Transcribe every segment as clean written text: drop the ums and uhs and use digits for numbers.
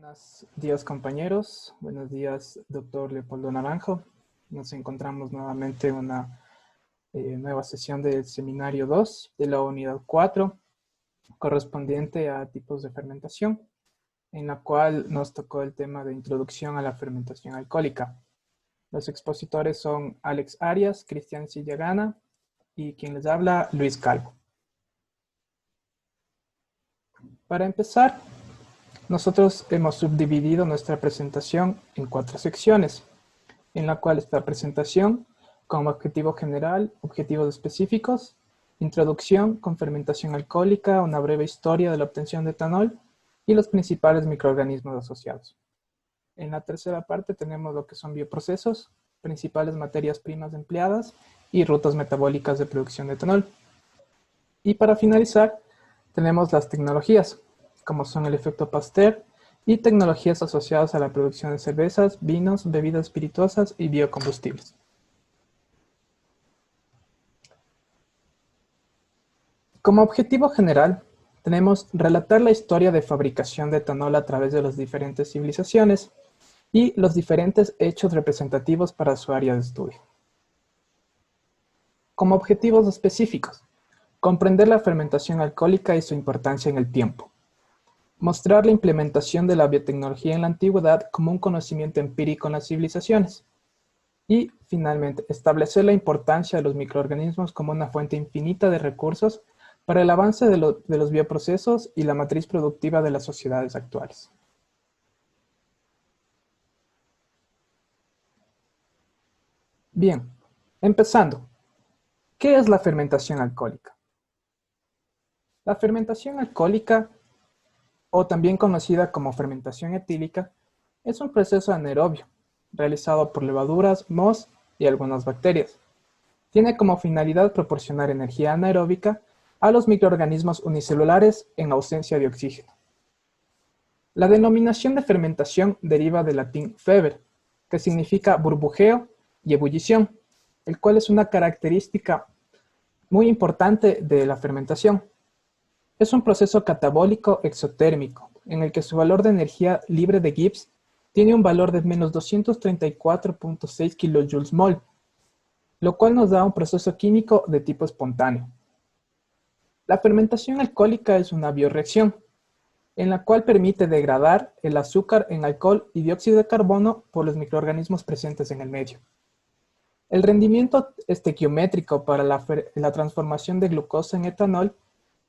Buenos días, compañeros. Buenos días, doctor Leopoldo Naranjo. Nos encontramos nuevamente en una nueva sesión del seminario 2 de la unidad 4, correspondiente a tipos de fermentación, en la cual nos tocó el tema de introducción a la fermentación alcohólica. Los expositores son Alex Arias, Cristian Sillagana y quien les habla, Luis Calvo. Para empezar, nosotros hemos subdividido nuestra presentación en 4 secciones, en la cual está presentación con objetivo general, objetivos específicos, introducción con fermentación alcohólica, una breve historia de la obtención de etanol y los principales microorganismos asociados. En la tercera parte tenemos lo que son bioprocesos, principales materias primas empleadas y rutas metabólicas de producción de etanol. Y para finalizar, tenemos las tecnologías, como son el efecto Pasteur y tecnologías asociadas a la producción de cervezas, vinos, bebidas espirituosas y biocombustibles. Como objetivo general, tenemos relatar la historia de fabricación de etanol a través de las diferentes civilizaciones y los diferentes hechos representativos para su área de estudio. Como objetivos específicos, comprender la fermentación alcohólica y su importancia en el tiempo. Mostrar la implementación de la biotecnología en la antigüedad como un conocimiento empírico en las civilizaciones. Y, finalmente, establecer la importancia de los microorganismos como una fuente infinita de recursos para el avance de los bioprocesos y la matriz productiva de las sociedades actuales. Bien, empezando. ¿Qué es la fermentación alcohólica? La fermentación alcohólica, o también conocida como fermentación etílica, es un proceso anaerobio, realizado por levaduras, mohos y algunas bacterias. Tiene como finalidad proporcionar energía anaeróbica a los microorganismos unicelulares en ausencia de oxígeno. La denominación de fermentación deriva del latín feber, que significa burbujeo y ebullición, el cual es una característica muy importante de la fermentación. Es un proceso catabólico exotérmico, en el que su valor de energía libre de Gibbs tiene un valor de menos 234.6 kJ/mol, lo cual nos da un proceso químico de tipo espontáneo. La fermentación alcohólica es una bioreacción, en la cual permite degradar el azúcar en alcohol y dióxido de carbono por los microorganismos presentes en el medio. El rendimiento estequiométrico para la transformación de glucosa en etanol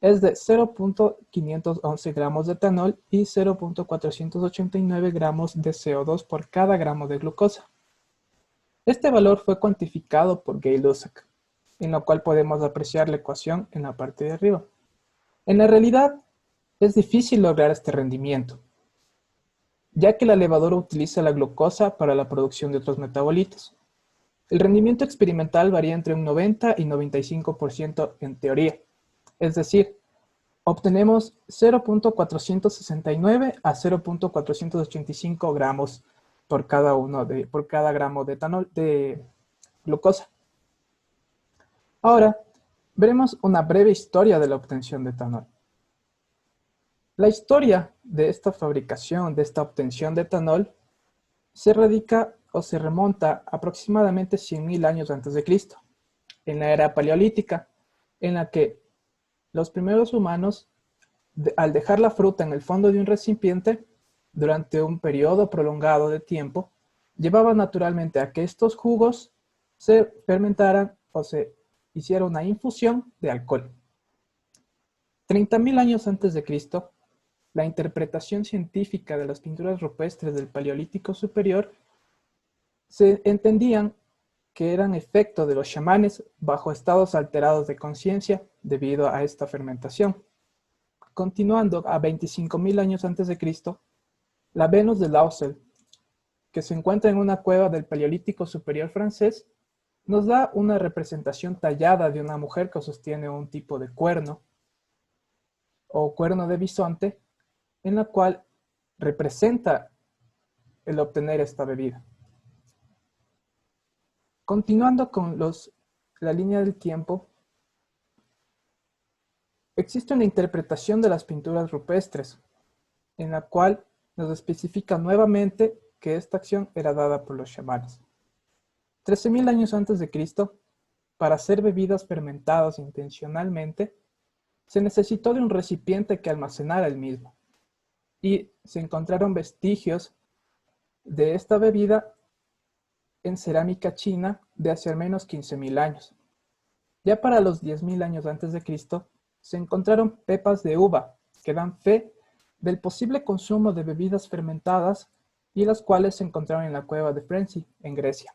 es de 0.511 gramos de etanol y 0.489 gramos de CO2 por cada gramo de glucosa. Este valor fue cuantificado por Gay-Lussac, en lo cual podemos apreciar la ecuación en la parte de arriba. En la realidad, es difícil lograr este rendimiento, ya que la levadura utiliza la glucosa para la producción de otros metabolitos. El rendimiento experimental varía entre un 90 y 95% en teoría, es decir, obtenemos 0.469 a 0.485 gramos por cada gramo de etanol de glucosa. Ahora, veremos una breve historia de la obtención de etanol. La historia de esta fabricación, de esta obtención de etanol, se radica o se remonta aproximadamente 100.000 años antes de Cristo, en la era paleolítica, en la que los primeros humanos, al dejar la fruta en el fondo de un recipiente, durante un periodo prolongado de tiempo, llevaba naturalmente a que estos jugos se fermentaran o se hiciera una infusión de alcohol. 30.000 años antes de Cristo, la interpretación científica de las pinturas rupestres del Paleolítico Superior se entendían que eran efecto de los chamanes bajo estados alterados de conciencia debido a esta fermentación. Continuando a 25.000 años antes de Cristo, la Venus de Lausel, que se encuentra en una cueva del Paleolítico Superior francés, nos da una representación tallada de una mujer que sostiene un tipo de cuerno o cuerno de bisonte, en la cual representa el obtener esta bebida. Continuando con la línea del tiempo, existe una interpretación de las pinturas rupestres, en la cual nos especifica nuevamente que esta acción era dada por los chamanes. 13.000 años antes de Cristo, para hacer bebidas fermentadas intencionalmente, se necesitó de un recipiente que almacenara el mismo, y se encontraron vestigios de esta bebida en cerámica china de hace al menos 15.000 años. Ya para los 10.000 años antes de Cristo, se encontraron pepas de uva que dan fe del posible consumo de bebidas fermentadas y las cuales se encontraron en la cueva de Frenzy, en Grecia.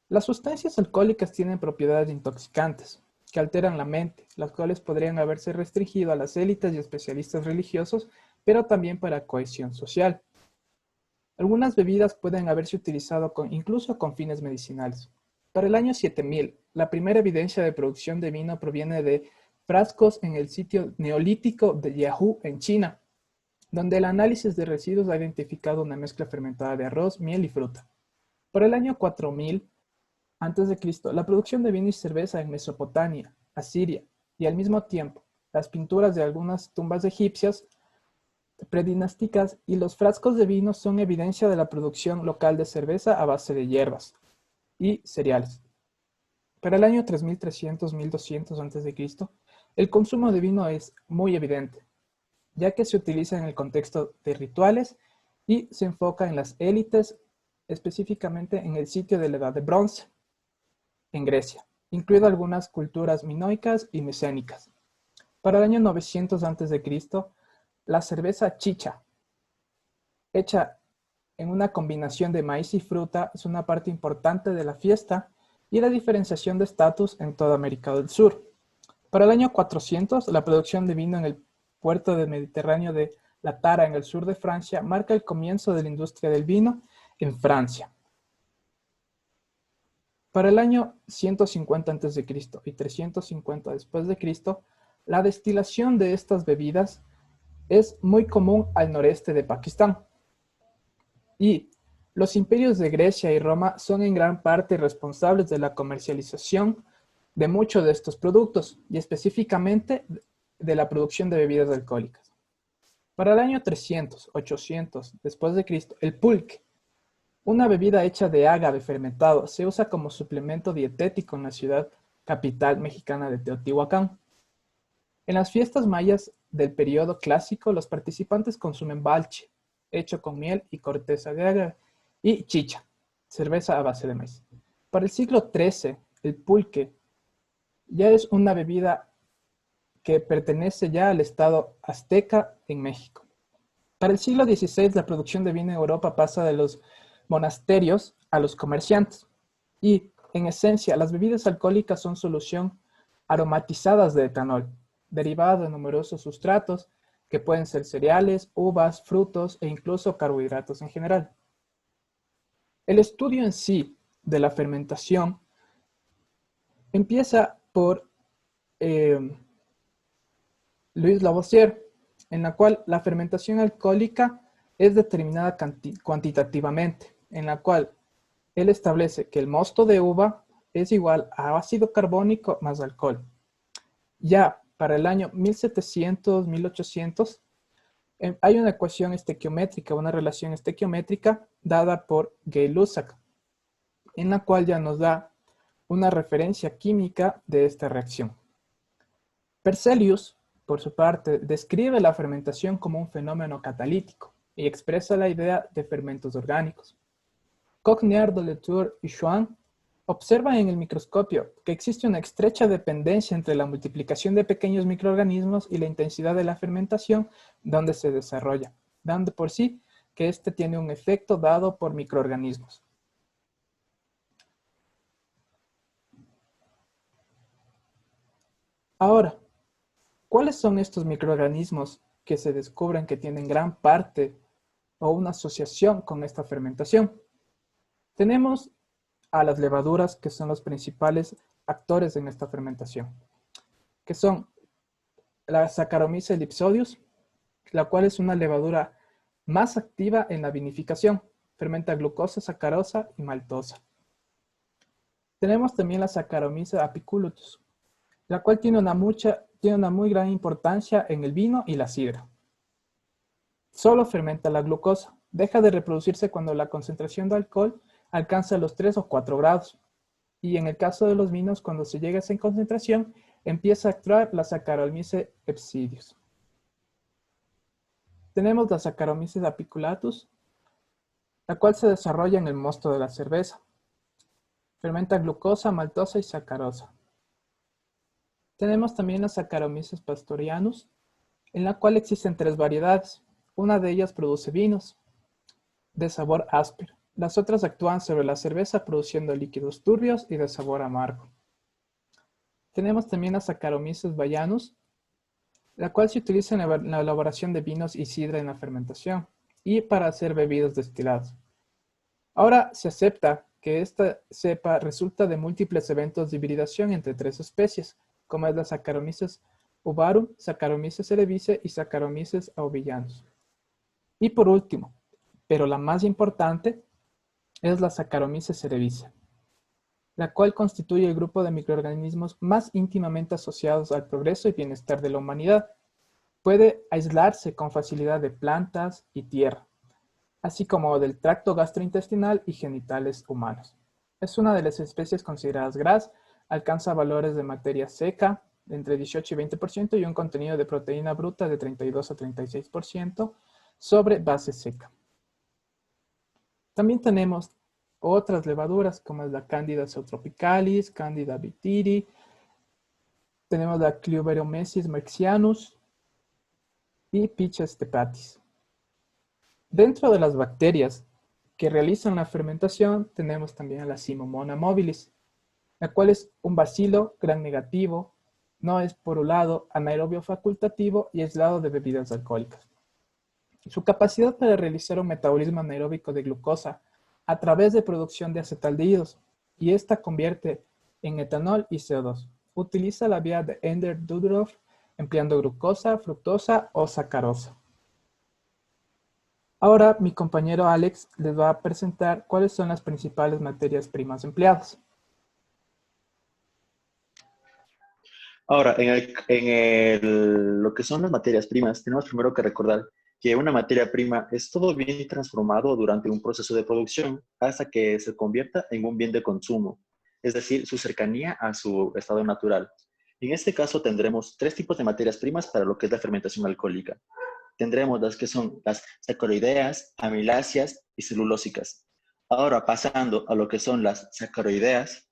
Las sustancias alcohólicas tienen propiedades intoxicantes que alteran la mente, las cuales podrían haberse restringido a las élites y especialistas religiosos, pero también para cohesión social. Algunas bebidas pueden haberse utilizado incluso con fines medicinales. Para el año 7000, la primera evidencia de producción de vino proviene de frascos en el sitio neolítico de Yahoo en China, donde el análisis de residuos ha identificado una mezcla fermentada de arroz, miel y fruta. Para el año 4000 a.C., la producción de vino y cerveza en Mesopotamia, Asiria, y al mismo tiempo, las pinturas de algunas tumbas egipcias predinásticas y los frascos de vino son evidencia de la producción local de cerveza a base de hierbas y cereales. Para el año 3300-1200 a.C., el consumo de vino es muy evidente, ya que se utiliza en el contexto de rituales y se enfoca en las élites, específicamente en el sitio de la Edad de Bronce, en Grecia, incluido algunas culturas minoicas y micénicas. Para el año 900 a.C., la cerveza chicha, hecha en una combinación de maíz y fruta, es una parte importante de la fiesta y la diferenciación de estatus en toda América del Sur. Para el año 400, la producción de vino en el puerto del Mediterráneo de La Tara, en el sur de Francia, marca el comienzo de la industria del vino en Francia. Para el año 150 a.C. y 350 después de Cristo, la destilación de estas bebidas es muy común al noreste de Pakistán. Y los imperios de Grecia y Roma son en gran parte responsables de la comercialización de muchos de estos productos y específicamente de la producción de bebidas alcohólicas. Para el año 300-800 después de Cristo, el pulque, una bebida hecha de agave fermentado, se usa como suplemento dietético en la ciudad capital mexicana de Teotihuacán. En las fiestas mayas del periodo clásico, los participantes consumen balche, hecho con miel y corteza de agave, y chicha, cerveza a base de maíz. Para el siglo XIII, el pulque ya es una bebida que pertenece ya al estado azteca en México. Para el siglo XVI, la producción de vino en Europa pasa de los monasterios a los comerciantes. Y, en esencia, las bebidas alcohólicas son solución aromatizadas de etanol, derivadas de numerosos sustratos, que pueden ser cereales, uvas, frutos e incluso carbohidratos en general. El estudio en sí de la fermentación empieza por Louis Lavoisier, en la cual la fermentación alcohólica es determinada cuantitativamente, en la cual él establece que el mosto de uva es igual a ácido carbónico más alcohol. Ya para el año 1700-1800 hay una ecuación estequiométrica, una relación estequiométrica dada por Gay-Lussac, en la cual ya nos da una referencia química de esta reacción. Berzelius, por su parte, describe la fermentación como un fenómeno catalítico y expresa la idea de fermentos orgánicos. Cogniard, Delatour y Schwann observan en el microscopio que existe una estrecha dependencia entre la multiplicación de pequeños microorganismos y la intensidad de la fermentación donde se desarrolla, dando por sí que este tiene un efecto dado por microorganismos. Ahora, ¿cuáles son estos microorganismos que se descubren que tienen gran parte o una asociación con esta fermentación? Tenemos a las levaduras, que son los principales actores en esta fermentación, que son la Saccharomyces ellipsoides, la cual es una levadura más activa en la vinificación, fermenta glucosa, sacarosa y maltosa. Tenemos también la Saccharomyces apiculus, la cual tiene una muy gran importancia en el vino y la sidra. Solo fermenta la glucosa. Deja de reproducirse cuando la concentración de alcohol alcanza los 3 o 4 grados. Y en el caso de los vinos, cuando se llega a esa concentración, empieza a actuar la Saccharomyces epsidius. Tenemos la Saccharomyces apiculatus, la cual se desarrolla en el mosto de la cerveza. Fermenta glucosa, maltosa y sacarosa. Tenemos también la Saccharomyces pastorianus, en la cual existen 3 variedades. Una de ellas produce vinos de sabor áspero. Las otras actúan sobre la cerveza produciendo líquidos turbios y de sabor amargo. Tenemos también la Saccharomyces bayanus, la cual se utiliza en la elaboración de vinos y sidra en la fermentación y para hacer bebidas destiladas. Ahora se acepta que esta cepa resulta de múltiples eventos de hibridación entre 3 especies, como es la Saccharomyces uvarum, Saccharomyces cerevisiae y Saccharomyces auvillanus. Y por último, pero la más importante, es la Saccharomyces cerevisiae, la cual constituye el grupo de microorganismos más íntimamente asociados al progreso y bienestar de la humanidad. Puede aislarse con facilidad de plantas y tierra, así como del tracto gastrointestinal y genitales humanos. Es una de las especies consideradas GRAS, alcanza valores de materia seca de entre 18 y 20% y un contenido de proteína bruta de 32 a 36% sobre base seca. También tenemos otras levaduras como es la Candida subtropicalis, Candida bitiri, tenemos la Cluberomyces marxianus y Pichas stepatis. Dentro de las bacterias que realizan la fermentación tenemos también a la Pseudomonas mobilis, la cual es un bacilo gram negativo, no esporulado, anaerobio facultativo y aislado de bebidas alcohólicas. Su capacidad para realizar un metabolismo anaeróbico de glucosa a través de producción de acetaldehídos, y esta convierte en etanol y CO2. Utiliza la vía de Ender-Dudorov empleando glucosa, fructosa o sacarosa. Ahora mi compañero Alex les va a presentar cuáles son las principales materias primas empleadas. Ahora, lo que son las materias primas, tenemos primero que recordar que una materia prima es todo bien transformado durante un proceso de producción hasta que se convierta en un bien de consumo, es decir, su cercanía a su estado natural. En este caso tendremos 3 tipos de materias primas para lo que es la fermentación alcohólica. Tendremos las que son las sacaroideas, amiláceas y celulósicas. Ahora, pasando a lo que son las sacaroideas,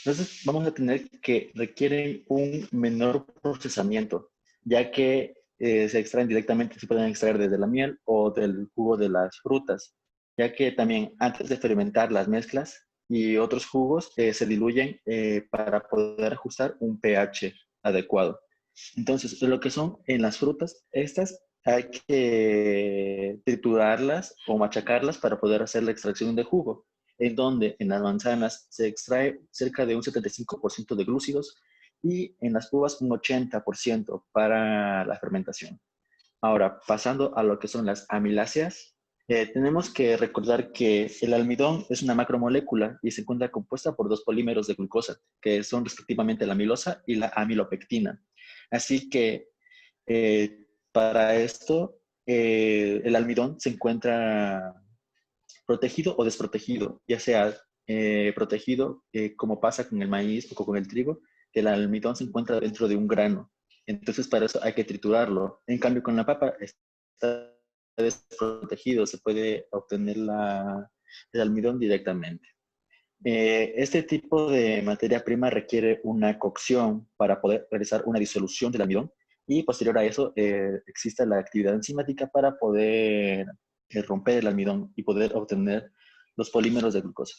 entonces vamos a tener que requieren un menor procesamiento, ya que se extraen directamente, se pueden extraer desde la miel o del jugo de las frutas, ya que también antes de fermentar las mezclas y otros jugos se diluyen para poder ajustar un pH adecuado. Entonces, lo que son en las frutas, estas hay que triturarlas o machacarlas para poder hacer la extracción de jugo, en donde en las manzanas se extrae cerca de un 75% de glúcidos y en las uvas un 80% para la fermentación. Ahora, pasando a lo que son las amiláceas, tenemos que recordar que el almidón es una macromolécula y se encuentra compuesta por 2 polímeros de glucosa, que son respectivamente la amilosa y la amilopectina. Así que para esto, el almidón se encuentra protegido o desprotegido, ya sea protegido, como pasa con el maíz o con el trigo, que el almidón se encuentra dentro de un grano. Entonces, para eso hay que triturarlo. En cambio, con la papa está desprotegido, se puede obtener el almidón directamente. Este tipo de materia prima requiere una cocción para poder realizar una disolución del almidón y posterior a eso existe la actividad enzimática para poder romper el almidón y poder obtener los polímeros de glucosa.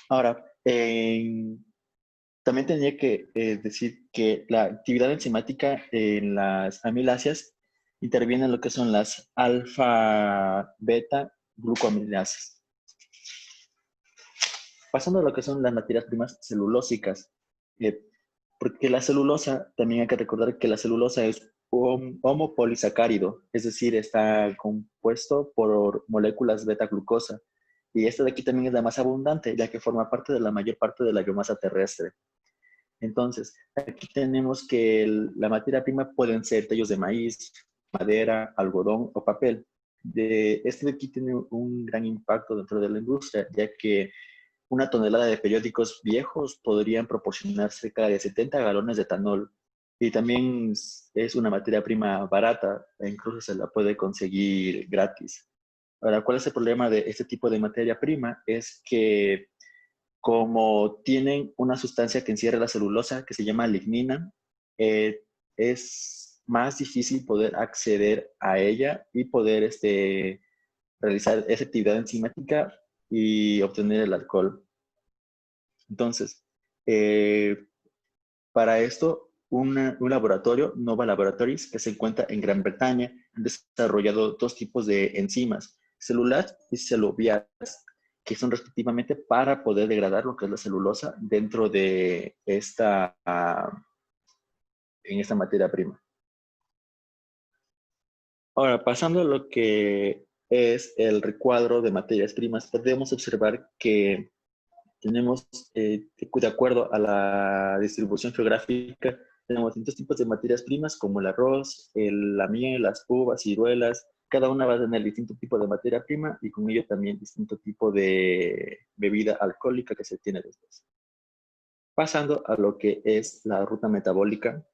Ahora, también tenía que decir que la actividad enzimática en las amiláceas interviene en lo que son las alfa-beta glucoamilasas. Pasando a lo que son las materias primas celulósicas, porque la celulosa, también hay que recordar que la celulosa es un homopolisacárido, es decir, está compuesto por moléculas beta-glucosa. Y esta de aquí también es la más abundante, ya que forma parte de la mayor parte de la biomasa terrestre. Entonces, aquí tenemos que la materia prima pueden ser tallos de maíz, madera, algodón o papel. Este de aquí tiene un gran impacto dentro de la industria, ya que una tonelada de periódicos viejos podrían proporcionar cerca de 70 galones de etanol. Y también es una materia prima barata, e incluso se la puede conseguir gratis. Ahora, ¿cuál es el problema de este tipo de materia prima? Es que como tienen una sustancia que encierra la celulosa que se llama lignina, es más difícil poder acceder a ella y poder realizar esa actividad enzimática y obtener el alcohol. Entonces, eh, para esto, un laboratorio, Nova Laboratories, que se encuentra en Gran Bretaña, han desarrollado dos tipos de enzimas, celular y celovias, que son respectivamente para poder degradar lo que es la celulosa dentro de en esta materia prima. Ahora, pasando a lo que es el recuadro de materias primas, podemos observar que tenemos, de acuerdo a la distribución geográfica, tenemos distintos tipos de materias primas como el arroz, la miel, las uvas, ciruelas. Cada una va a tener distinto tipo de materia prima y con ello también distinto tipo de bebida alcohólica que se tiene después. Pasando a lo que es la ruta metabólica,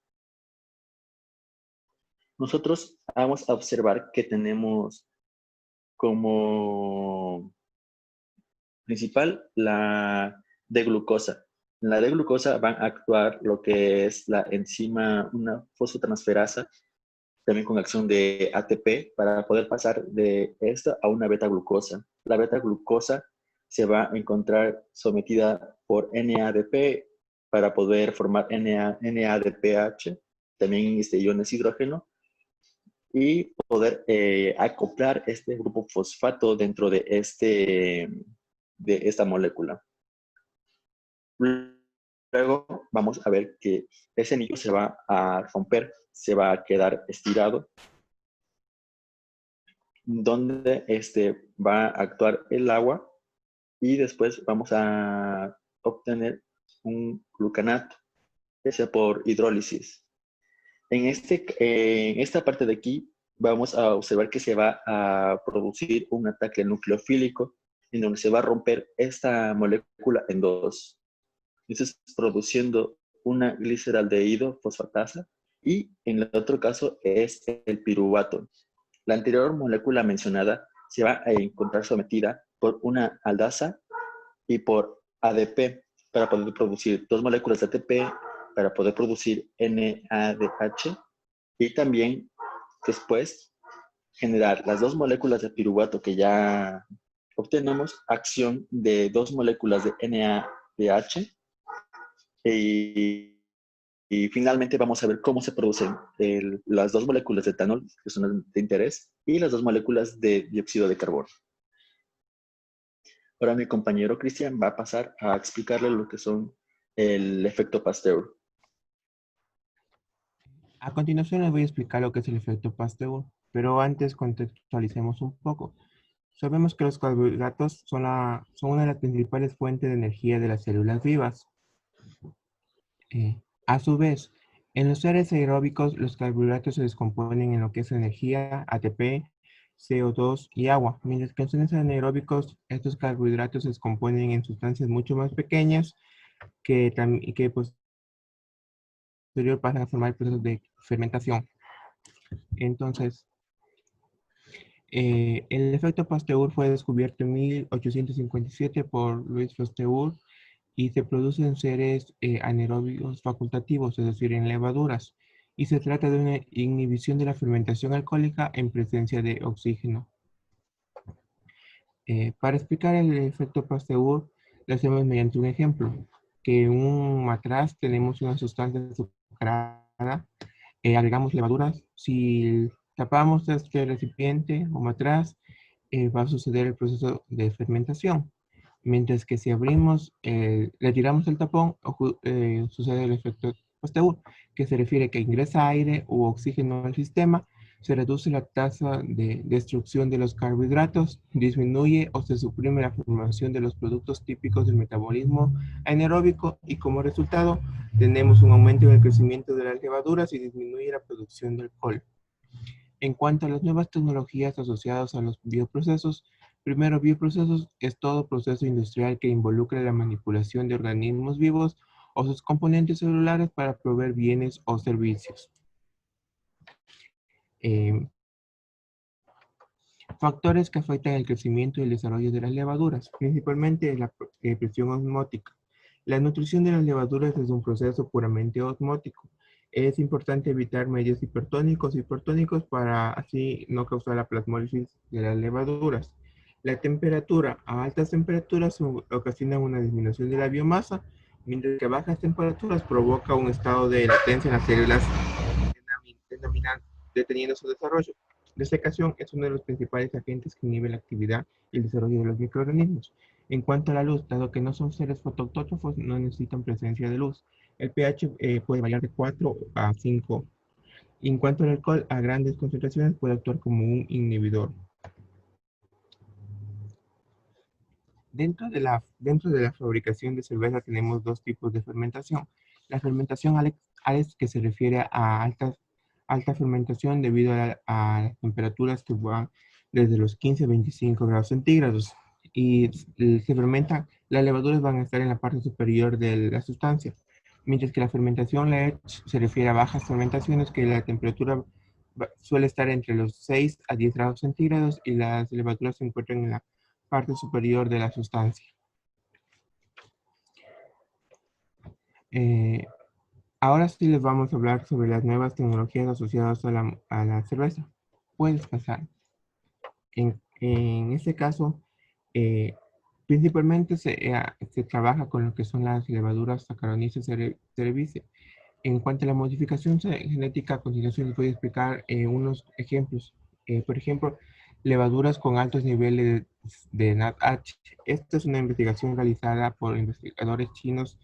nosotros vamos a observar que tenemos como principal la D-glucosa. En la D-glucosa van a actuar lo que es la enzima, una fosfotransferasa, también con acción de ATP, para poder pasar de esta a una beta-glucosa. La beta-glucosa se va a encontrar sometida por NADP para poder formar NADPH, también iones hidrógeno, y poder acoplar este grupo fosfato dentro de esta molécula. Luego vamos a ver que ese anillo se va a romper, se va a quedar estirado, donde va a actuar el agua y después vamos a obtener un glucanato, que sea por hidrólisis. En esta parte de aquí vamos a observar que se va a producir un ataque nucleofílico en donde se va a romper esta molécula en dos. Entonces, produciendo una gliceraldehído fosfatasa y en el otro caso es el piruvato. La anterior molécula mencionada se va a encontrar sometida por una aldasa y por ADP para poder producir dos moléculas de ATP, para poder producir NADH y también después generar las dos moléculas de piruvato que ya obtenemos, acción de dos moléculas de NADH y finalmente vamos a ver cómo se producen las dos moléculas de etanol, que son de interés, y las dos moléculas de dióxido de carbono. Ahora mi compañero Cristian va a pasar a explicarle lo que son el efecto Pasteur. A continuación les voy a explicar lo que es el efecto Pasteur, pero antes contextualicemos un poco. Sabemos que los carbohidratos son una de las principales fuentes de energía de las células vivas. A su vez, en los seres aeróbicos, los carbohidratos se descomponen en lo que es energía, ATP, CO2 y agua, mientras que en los seres anaeróbicos, estos carbohidratos se descomponen en sustancias mucho más pequeñas que posterior pasan a formar procesos de fermentación. Entonces, el efecto Pasteur fue descubierto en 1857 por Louis Pasteur y se produce en seres anaerobios facultativos, es decir, en levaduras, y se trata de una inhibición de la fermentación alcohólica en presencia de oxígeno. Para explicar el efecto Pasteur, lo hacemos mediante un ejemplo, que en un matraz tenemos una sustancia azucarada, agregamos levaduras, si tapamos este recipiente o matraz, va a suceder el proceso de fermentación. Mientras que si abrimos, le tiramos el tapón, sucede el efecto Pasteur, que se refiere que ingresa aire u oxígeno al sistema, se reduce la tasa de destrucción de los carbohidratos, disminuye o se suprime la formación de los productos típicos del metabolismo anaeróbico y como resultado tenemos un aumento en el crecimiento de las levaduras y disminuye la producción de alcohol. En cuanto a las nuevas tecnologías asociadas a los bioprocesos, primero, bioprocesos es todo proceso industrial que involucra la manipulación de organismos vivos o sus componentes celulares para proveer bienes o servicios. Eh, Factores que afectan el crecimiento y el desarrollo de las levaduras, principalmente la presión osmótica. La nutrición de las levaduras es un proceso puramente osmótico. Es importante evitar medios hipertónicos para así no causar la plasmólisis de las levaduras. La temperatura. A altas temperaturas ocasiona una disminución de la biomasa, mientras que a bajas temperaturas provoca un estado de latencia en las células deteniendo su desarrollo. La secación es uno de los principales agentes que inhibe la actividad y el desarrollo de los microorganismos. En cuanto a la luz, dado que no son seres fotoautótrofos, no necesitan presencia de luz. El pH puede variar de 4 a 5. En cuanto al alcohol, a grandes concentraciones puede actuar como un inhibidor. Dentro de la fabricación de cerveza tenemos dos tipos de fermentación. La fermentación Alex, que se refiere a alta fermentación debido a las temperaturas que van desde los 15 a 25 grados centígrados. Y se fermenta, las levaduras van a estar en la parte superior de la sustancia. Mientras que la fermentación Leach se refiere a bajas fermentaciones que la temperatura suele estar entre los 6 a 10 grados centígrados y las levaduras se encuentran en la parte superior de la sustancia. Ahora sí les vamos a hablar sobre las nuevas tecnologías asociadas a la cerveza. Puedes pasar. En este caso, principalmente se trabaja con lo que son las levaduras Saccharomyces cerevisiae. En cuanto a la modificación genética, a continuación les voy a explicar unos ejemplos. Por ejemplo, levaduras con altos niveles de NADH. Esta es una investigación realizada por investigadores chinos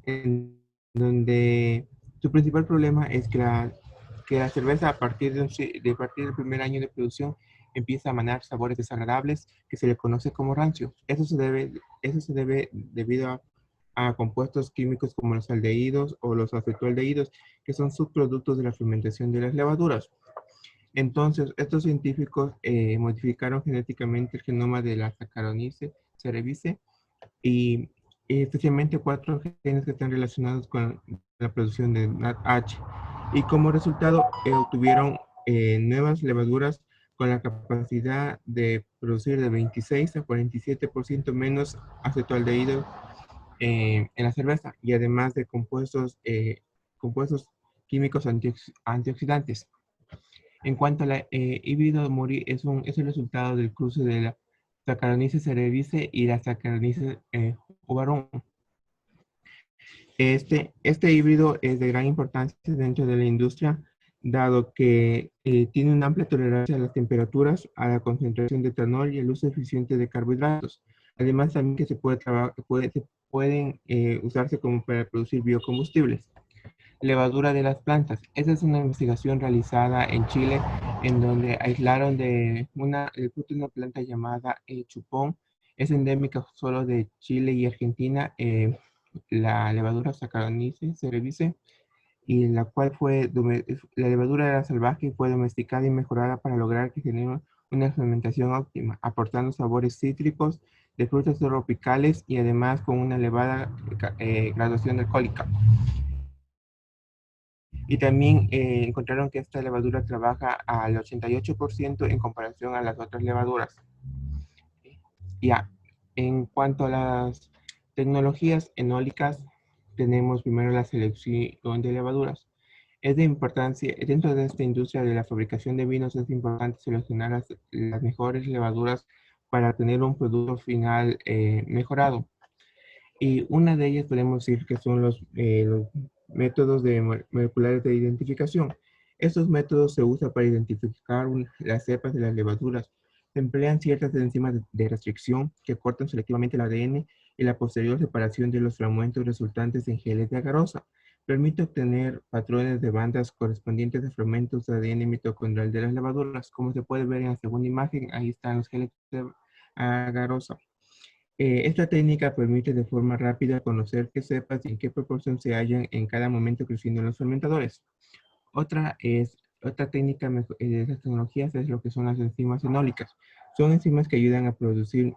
en donde su principal problema es que la cerveza a partir del primer año de producción empieza a emanar sabores desagradables que se le conoce como rancio. Eso se debe debido a compuestos químicos como los aldehídos o los acetoaldehídos, que son subproductos de la fermentación de las levaduras. Entonces, estos científicos modificaron genéticamente el genoma de la Saccharomyces cerevisiae y especialmente 4 genes que están relacionados con la producción de NADH. Y como resultado, obtuvieron nuevas levaduras con la capacidad de producir de 26 a 47% menos acetoaldehído en la cerveza y además de compuestos químicos antioxidantes. En cuanto a la híbrido mori, es el resultado del cruce de la Saccharomyces cerevisiae y la Saccharomyces ovarum. Este híbrido es de gran importancia dentro de la industria, dado que tiene una amplia tolerancia a las temperaturas, a la concentración de etanol y el uso eficiente de carbohidratos. Además, también que se pueden usarse como para producir biocombustibles. Levadura de las plantas. Esta es una investigación realizada en Chile, en donde aislaron el fruto de una planta llamada chupón. Es endémica solo de Chile y Argentina. La levadura Saccharomyces cerevisiae, y la levadura era salvaje y fue domesticada y mejorada para lograr que genere una fermentación óptima, aportando sabores cítricos de frutas tropicales y además con una elevada graduación alcohólica. Y también encontraron que esta levadura trabaja al 88% en comparación a las otras levaduras. Ya, en cuanto a las tecnologías enólicas, tenemos primero la selección de levaduras. Es de importancia, dentro de esta industria de la fabricación de vinos es importante seleccionar las mejores levaduras para tener un producto final mejorado. Y una de ellas podemos decir que son los métodos moleculares de identificación. Estos métodos se usan para identificar las cepas de las levaduras. Se emplean ciertas enzimas de restricción que cortan selectivamente el ADN y la posterior separación de los fragmentos resultantes en geles de agarosa. Permite obtener patrones de bandas correspondientes a fragmentos de ADN mitocondrial de las levaduras. Como se puede ver en la segunda imagen, ahí están los geles de agarosa. Esta técnica permite de forma rápida conocer qué cepas y en qué proporción se hallan en cada momento creciendo en los fermentadores. Otra técnica de estas tecnologías es lo que son las enzimas enólicas. Son enzimas que ayudan a producir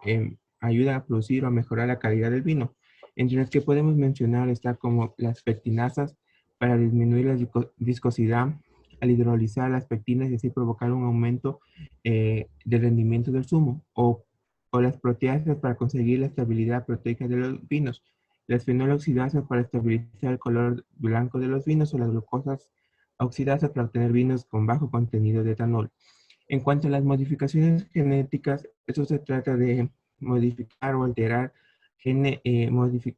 o a mejorar la calidad del vino. Entre las que podemos mencionar está como las pectinasas para disminuir la viscosidad al hidrolizar las pectinas y así provocar un aumento del rendimiento del zumo, o las proteasas para conseguir la estabilidad proteica de los vinos, las fenoloxidasas para estabilizar el color blanco de los vinos, o las glucosas oxidasas para obtener vinos con bajo contenido de etanol. En cuanto a las modificaciones genéticas, eso se trata de modificar o alterar,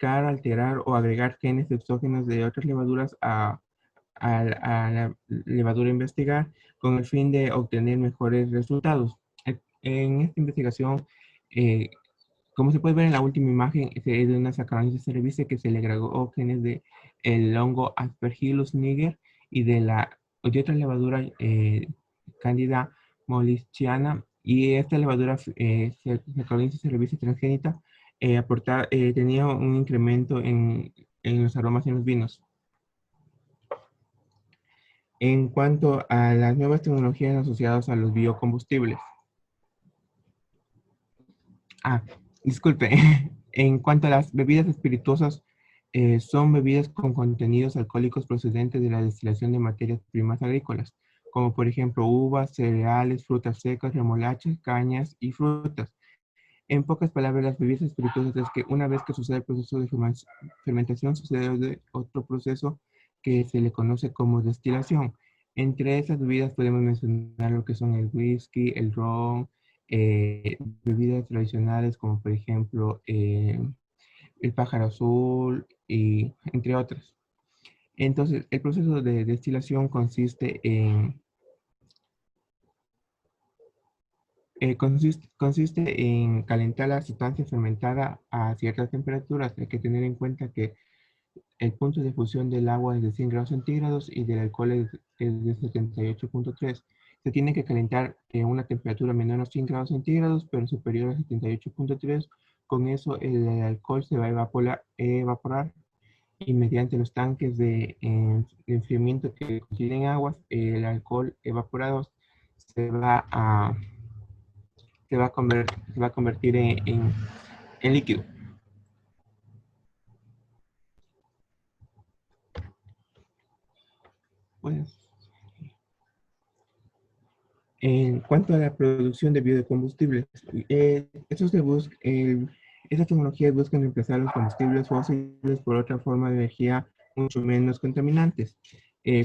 alterar o agregar genes exógenos de otras levaduras a la levadura a investigar con el fin de obtener mejores resultados. En esta investigación, eh, como se puede ver en la última imagen, es de una Saccharomyces cerevisiae que se le agregó genes de el hongo Aspergillus niger y de otra levadura Candida mollischiana, y esta levadura Saccharomyces cerevisiae transgénita tenía un incremento en los aromas en los vinos. En cuanto a las nuevas tecnologías asociadas a los biocombustibles. Ah, disculpe. En cuanto a las bebidas espirituosas, son bebidas con contenidos alcohólicos procedentes de la destilación de materias primas agrícolas, como por ejemplo uvas, cereales, frutas secas, remolachas, cañas y frutas. En pocas palabras, las bebidas espirituosas es que una vez que sucede el proceso de fermentación, sucede otro proceso que se le conoce como destilación. Entre esas bebidas podemos mencionar lo que son el whisky, el ron, bebidas tradicionales como por ejemplo el pájaro azul, y entre otras. Entonces, el proceso de destilación consiste en calentar la sustancia fermentada a ciertas temperaturas. Hay que tener en cuenta que el punto de fusión del agua es de 100 grados centígrados y del alcohol es de 78,3. Se tiene que calentar en una temperatura menor a 100 grados centígrados, pero superior a 78,3. Con eso el alcohol se va a evaporar, y mediante los tanques de enfriamiento que contienen aguas, el alcohol evaporado se va a, se va a convertir en líquido. Pues, en cuanto a la producción de biocombustibles, estas tecnologías buscan reemplazar los combustibles fósiles por otra forma de energía mucho menos contaminantes,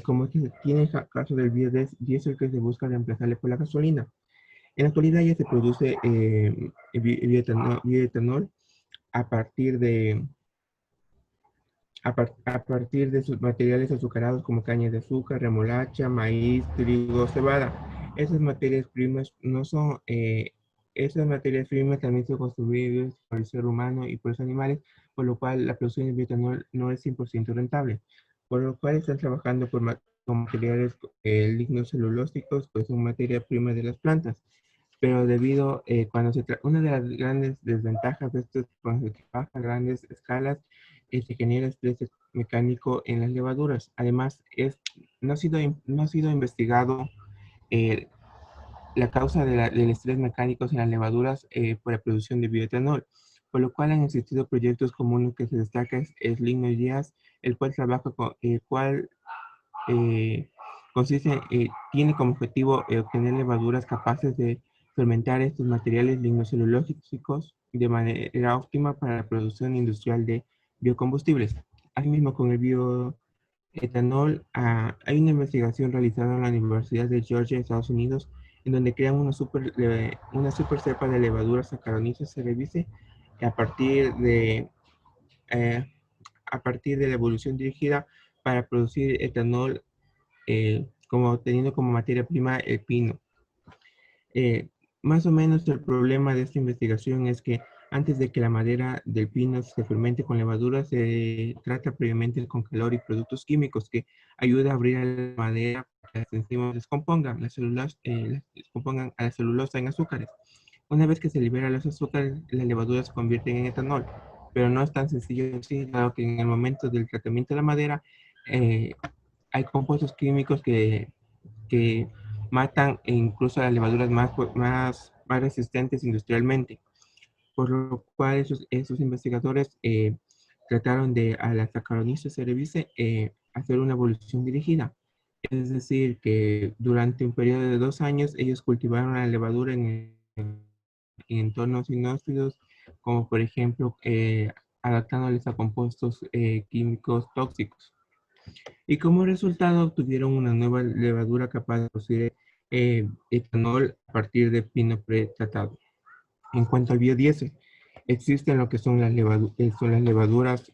como que tiene el caso del biodiesel, que se busca reemplazarle por la gasolina. En la actualidad ya se produce bioetanol a partir de, a partir de sus materiales azucarados como caña de azúcar, remolacha, maíz, trigo, cebada. Esas materias primas no son, esas materias primas también son construidas por el ser humano y por los animales, por lo cual la producción de bioetanol no es 100% rentable, por lo cual están trabajando con materiales lignocelulósicos, pues son materia prima de las plantas. Pero una de las grandes desventajas de esto es cuando se trabaja a grandes escalas, se genera estrés mecánico en las levaduras. Además, no ha sido investigado eh, la causa del estrés mecánico en las levaduras por la producción de bioetanol, por lo cual han existido proyectos como uno que se destaca es Ligno Ideas, el cual trabaja eh, tiene como objetivo obtener levaduras capaces de fermentar estos materiales lignocelulósicos de manera óptima para la producción industrial de biocombustibles. Asimismo, con el bioetanol, hay una investigación realizada en la Universidad de Georgia, Estados Unidos, en donde crean una super cepa de levadura Saccharomyces cerevisiae a partir de, eh, a partir de la evolución dirigida para producir etanol, teniendo como materia prima el pino. Más o menos el problema de esta investigación es que antes de que la madera del pino se fermente con levadura, se trata previamente con calor y productos químicos que ayudan a abrir a la madera para que las enzimas descompongan a la celulosa en azúcares. Una vez que se liberan los azúcares, las levaduras se convierten en etanol, pero no es tan sencillo así, dado que en el momento del tratamiento de la madera eh, hay compuestos químicos que matan incluso a las levaduras más resistentes industrialmente, por lo cual esos investigadores trataron de, a la Saccharomyces cerevisiae, hacer una evolución dirigida. Es decir, que durante un periodo de 2 años ellos cultivaron la levadura en entornos inhóspidos, como por ejemplo adaptándoles a compuestos químicos tóxicos. Y como resultado obtuvieron una nueva levadura capaz de producir etanol a partir de pino pretratado. En cuanto al biodiesel, existen lo que son son las levaduras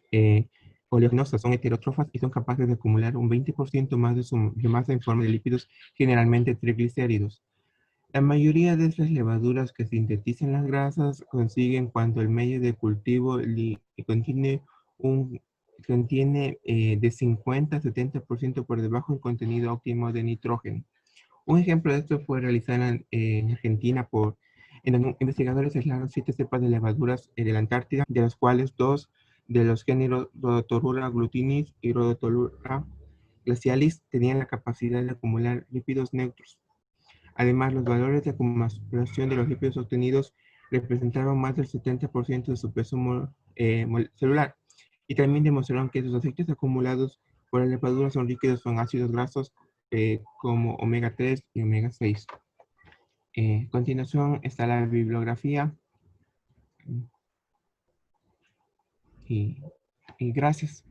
oleaginosas, son heterótrofas y son capaces de acumular un 20% más de su masa en forma de lípidos, generalmente triglicéridos. La mayoría de estas levaduras que sintetizan las grasas consiguen cuando el medio de cultivo contiene de 50 a 70% por debajo del contenido óptimo de nitrógeno. Un ejemplo de esto fue realizado en Argentina en donde investigadores aislaron 7 cepas de levaduras de la Antártida, de las cuales 2 de los géneros Rhodotolura glutinis y Rhodotolura glacialis tenían la capacidad de acumular lípidos neutros. Además, los valores de acumulación de los lípidos obtenidos representaban más del 70% de su peso celular. Y también demostraron que los aceites acumulados por la levadura son líquidos con ácidos grasos como omega 3 y omega 6. A continuación está la bibliografía. Y gracias.